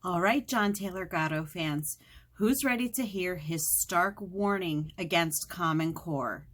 All right, John Taylor Gatto fans, who's ready to hear his stark warning against Common Core?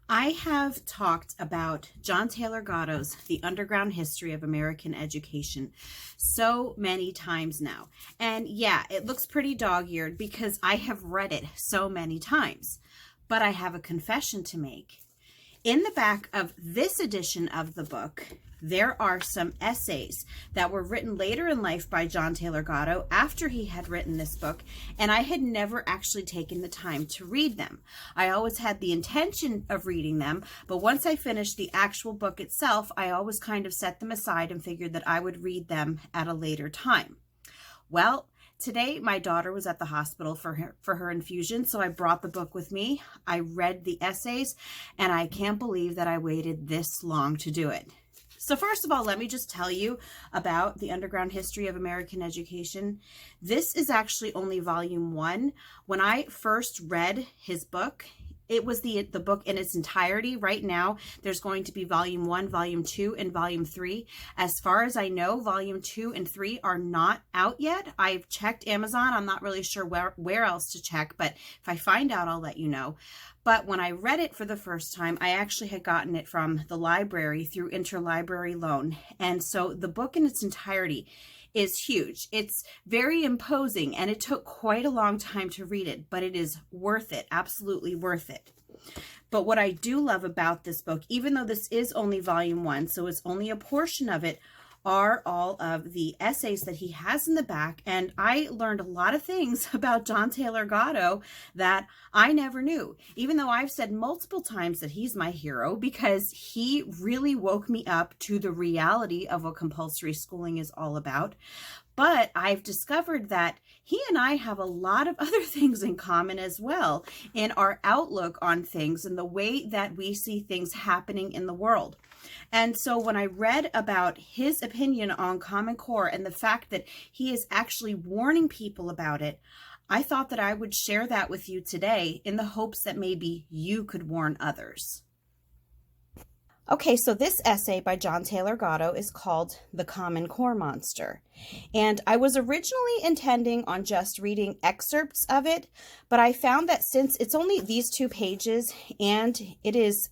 I have talked about John Taylor Gatto's The Underground History of American Education so many times now. And yeah, it looks pretty dog-eared because I have read it so many times. But I have a confession to make. In the back of this edition of the book, there are some essays that were written later in life by John Taylor Gatto after he had written this book, and I had never actually taken the time to read them. I always had the intention of reading them, but once I finished the actual book itself, I always kind of set them aside and figured that I would read them at a later time. Well, today, my daughter was at the hospital for her infusion, so I brought the book with me. I read the essays, and I can't believe that I waited this long to do it. So first of all, let me just tell you about the Underground History of American Education. This is actually only volume 1. When I first read his book, it was the book in its entirety. Right now, there's going to be volume 1, volume 2, and volume 3. As far as I know, volume 2 and 3 are not out yet. I've checked Amazon. I'm not really sure where else to check, but if I find out, I'll let you know. But when I read it for the first time, I actually had gotten it from the library through interlibrary loan. And so the book in its entirety is huge. It's very imposing, and it took quite a long time to read it, but it is worth it, absolutely worth it. But what I do love about this book, even though this is only volume 1, so it's only a portion of it, are all of the essays that he has in the back. And I learned a lot of things about John Taylor Gatto that I never knew, even though I've said multiple times that he's my hero because he really woke me up to the reality of what compulsory schooling is all about. But I've discovered that he and I have a lot of other things in common as well in our outlook on things and the way that we see things happening in the world. And so when I read about his opinion on Common Core and the fact that he is actually warning people about it, I thought that I would share that with you today in the hopes that maybe you could warn others. Okay, so this essay by John Taylor Gatto is called The Common Core Monster. And I was originally intending on just reading excerpts of it, but I found that since it's only these 2 pages and it is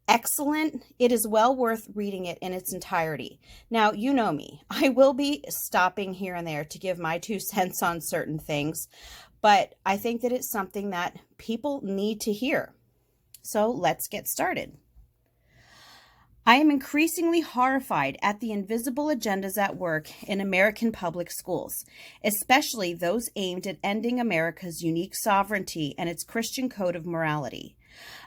excellent, it is well worth reading it in its entirety. Now, you know me. I will be stopping here and there to give my 2 cents on certain things, but I think that it's something that people need to hear. So let's get started. I am increasingly horrified at the invisible agendas at work in American public schools, especially those aimed at ending America's unique sovereignty and its Christian code of morality.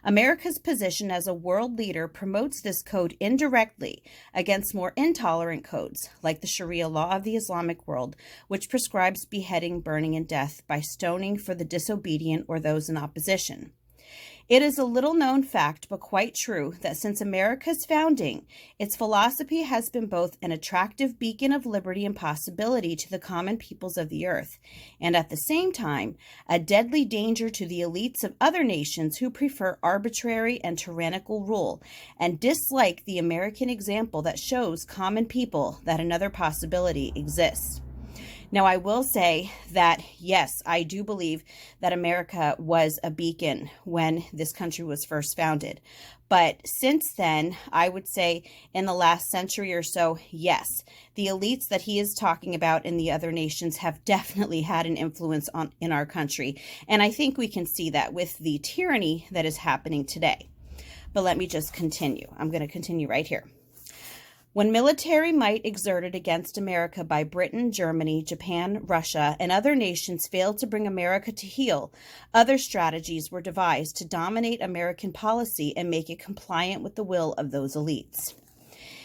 America's position as a world leader promotes this code indirectly against more intolerant codes, like the Sharia law of the Islamic world, which prescribes beheading, burning, and death by stoning for the disobedient or those in opposition. It is a little-known fact, but quite true, that since America's founding, its philosophy has been both an attractive beacon of liberty and possibility to the common peoples of the earth, and at the same time, a deadly danger to the elites of other nations who prefer arbitrary and tyrannical rule, and dislike the American example that shows common people that another possibility exists. Now, I will say that, yes, I do believe that America was a beacon when this country was first founded. But since then, I would say in the last century or so, yes, the elites that he is talking about in the other nations have definitely had an influence in our country. And I think we can see that with the tyranny that is happening today. But let me just continue. I'm going to continue right here. When military might exerted against America by Britain, Germany, Japan, Russia, and other nations failed to bring America to heel, other strategies were devised to dominate American policy and make it compliant with the will of those elites.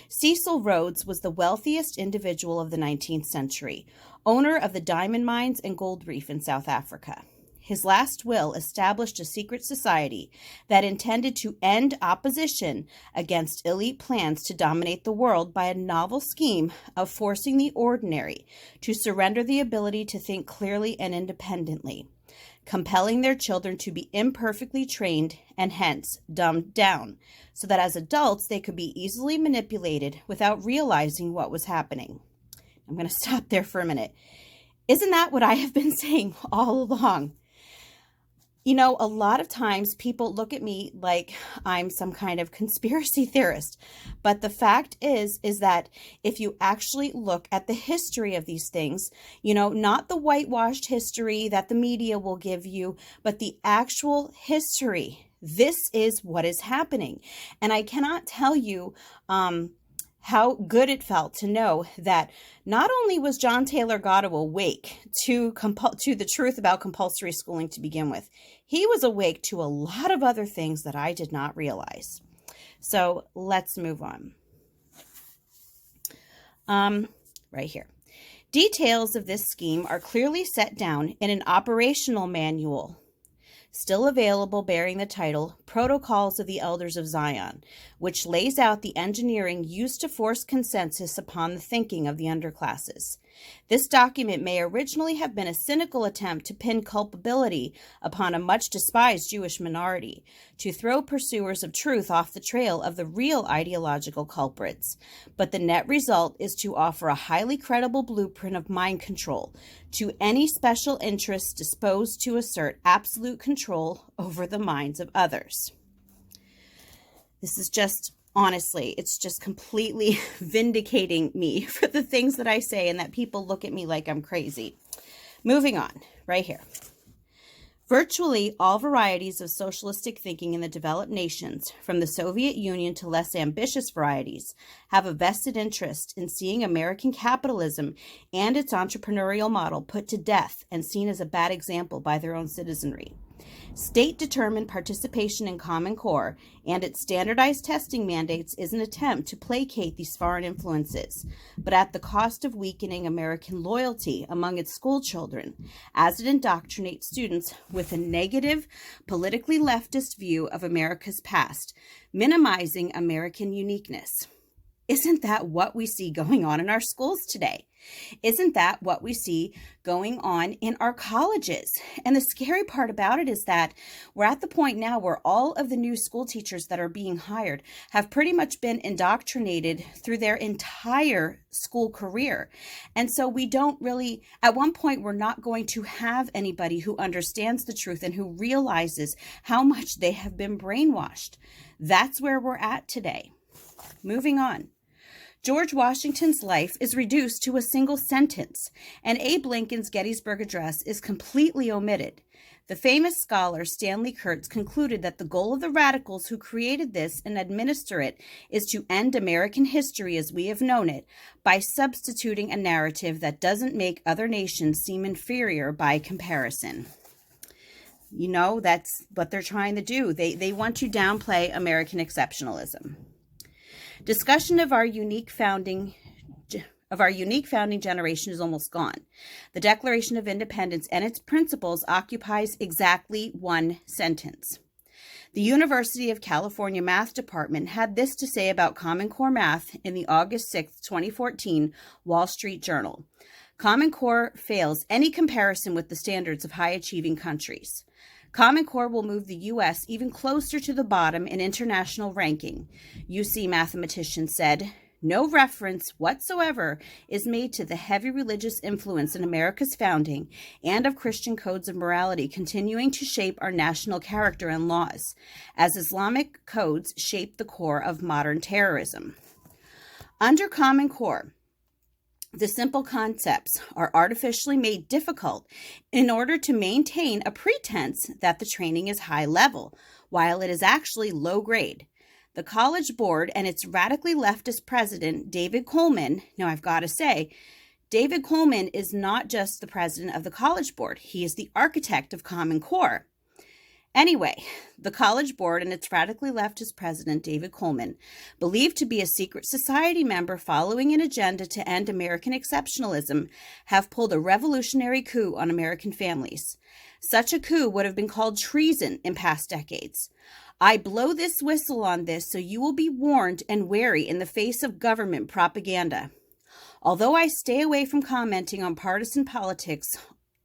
Cecil Rhodes was the wealthiest individual of the 19th century, owner of the diamond mines and gold reef in South Africa. his last will established a secret society that intended to end opposition against elite plans to dominate the world by a novel scheme of forcing the ordinary to surrender the ability to think clearly and independently, compelling their children to be imperfectly trained and hence dumbed down, so that as adults they could be easily manipulated without realizing what was happening. I'm going to stop there for a minute. Isn't that what I have been saying all along? You know, a lot of times people look at me like I'm some kind of conspiracy theorist. But the fact is that if you actually look at the history of these things, you know, not the whitewashed history that the media will give you, but the actual history, this is what is happening. And I cannot tell you, how good it felt to know that not only was John Taylor Gatto awake to the truth about compulsory schooling to begin with, he was awake to a lot of other things that I did not realize. So let's move on. Right here. Details of this scheme are clearly set down in an operational manual still available, bearing the title Protocols of the Elders of Zion, which lays out the engineering used to force consensus upon the thinking of the underclasses. This document may originally have been a cynical attempt to pin culpability upon a much despised Jewish minority, to throw pursuers of truth off the trail of the real ideological culprits. But the net result is to offer a highly credible blueprint of mind control to any special interests disposed to assert absolute control over the minds of others. This is just, honestly, it's just completely vindicating me for the things that I say and that people look at me like I'm crazy. Moving on, right here. Virtually all varieties of socialistic thinking in the developed nations, from the Soviet Union to less ambitious varieties, have a vested interest in seeing American capitalism and its entrepreneurial model put to death and seen as a bad example by their own citizenry. State-determined participation in Common Core and its standardized testing mandates is an attempt to placate these foreign influences, but at the cost of weakening American loyalty among its school children, as it indoctrinates students with a negative, politically leftist view of America's past, minimizing American uniqueness. Isn't that what we see going on in our schools today? Isn't that what we see going on in our colleges? And the scary part about it is that we're at the point now where all of the new school teachers that are being hired have pretty much been indoctrinated through their entire school career. And so we don't really, at one point, we're not going to have anybody who understands the truth and who realizes how much they have been brainwashed. That's where we're at today. Moving on. George Washington's life is reduced to a single sentence, and Abe Lincoln's Gettysburg Address is completely omitted. The famous scholar Stanley Kurtz concluded that the goal of the radicals who created this and administer it is to end American history as we have known it by substituting a narrative that doesn't make other nations seem inferior by comparison. You know, that's what they're trying to do. They want to downplay American exceptionalism. Discussion of our unique founding generation is almost gone. The Declaration of Independence and its principles occupies exactly one sentence. The University of California Math Department had this to say about Common Core math in the August 6, 2014 Wall Street Journal. Common Core fails any comparison with the standards of high-achieving countries. Common Core will move the U.S. even closer to the bottom in international ranking. UC mathematicians said, no reference whatsoever is made to the heavy religious influence in America's founding and of Christian codes of morality continuing to shape our national character and laws, as Islamic codes shape the core of modern terrorism. Under Common Core, the simple concepts are artificially made difficult in order to maintain a pretense that the training is high level, while it is actually low grade. The College Board and its radically leftist president, David Coleman, now I've got to say, David Coleman is not just the president of the College Board. He is the architect of Common Core. Anyway, the College Board and its radically leftist president, David Coleman, believed to be a secret society member following an agenda to end American exceptionalism, have pulled a revolutionary coup on American families. Such a coup would have been called treason in past decades. I blow this whistle on this so you will be warned and wary in the face of government propaganda. Although I stay away from commenting on partisan politics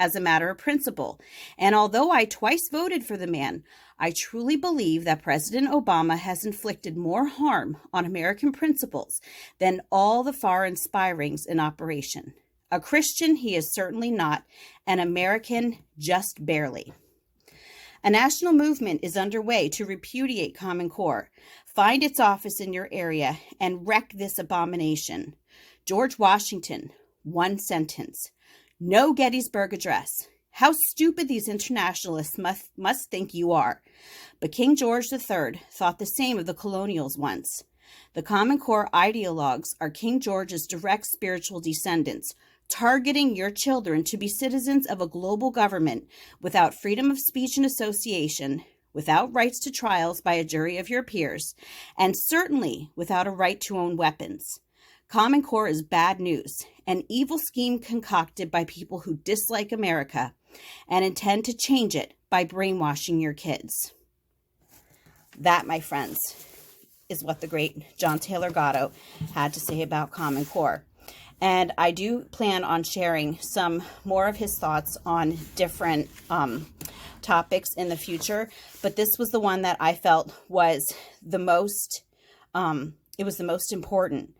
as a matter of principle, and although I twice voted for the man, I truly believe that President Obama has inflicted more harm on American principles than all the foreign spy rings in operation. A Christian he is certainly not, an American just barely. A national movement is underway to repudiate Common Core, find its office in your area, and wreck this abomination. George Washington, one sentence. No Gettysburg Address. How stupid these internationalists must think you are. But King George III thought the same of the colonials once. The Common Core ideologues are King George's direct spiritual descendants, targeting your children to be citizens of a global government without freedom of speech and association, without rights to trials by a jury of your peers, and certainly without a right to own weapons. Common Core is bad news, an evil scheme concocted by people who dislike America and intend to change it by brainwashing your kids. That, my friends, is what the great John Taylor Gatto had to say about Common Core. And I do plan on sharing some more of his thoughts on different topics in the future, but this was the one that I felt was the most, it was the most important.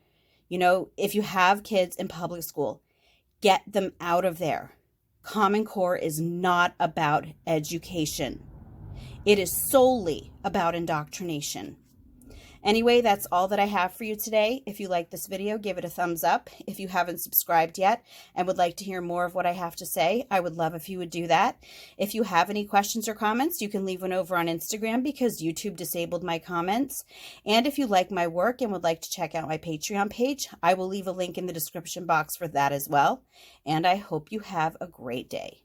You know, if you have kids in public school, get them out of there. Common Core is not about education. It is solely about indoctrination. Anyway, that's all that I have for you today. If you like this video, give it a thumbs up. If you haven't subscribed yet and would like to hear more of what I have to say, I would love if you would do that. If you have any questions or comments, you can leave one over on Instagram because YouTube disabled my comments. And if you like my work and would like to check out my Patreon page, I will leave a link in the description box for that as well. And I hope you have a great day.